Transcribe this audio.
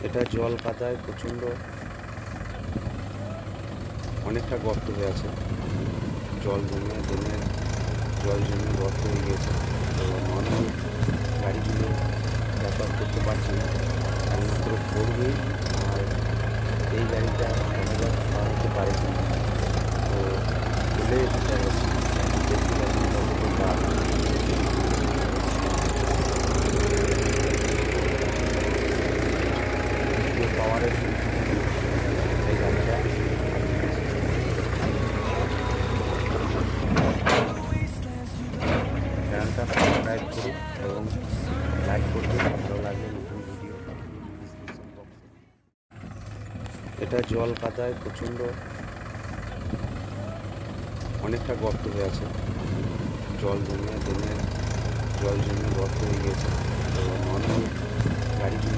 এটা জল কাদায় প্রচণ্ড অনেকটা গর্ত হয়ে আছে। জল জমে গর্ত হয়ে গিয়েছে। তো নর্মাল গাড়িগুলো যাতায়াত করতে পারছে না, একমাত্র ফোর হুইল আর এই গাড়িটা দেখা যাক পার হতে পারে কিনা। তো চলে এসেছে দেখতে পাচ্ছি কতটা পার। দ্বিতীয় পাওয়ারের এই গাড়িটা চ্যানেলটা সাবস্ক্রাইব করুন এবং লাইক করবেন ভালো লাগলে নতুন ভিডিও ডিসক্রিপশন বক্সে। এটা জল কাদায় প্রচণ্ড অনেকটা গর্ত হয়ে আছে। জল জমে গর্ত হয়ে গিয়েছে। তো নর্মাল গাড়িগুলো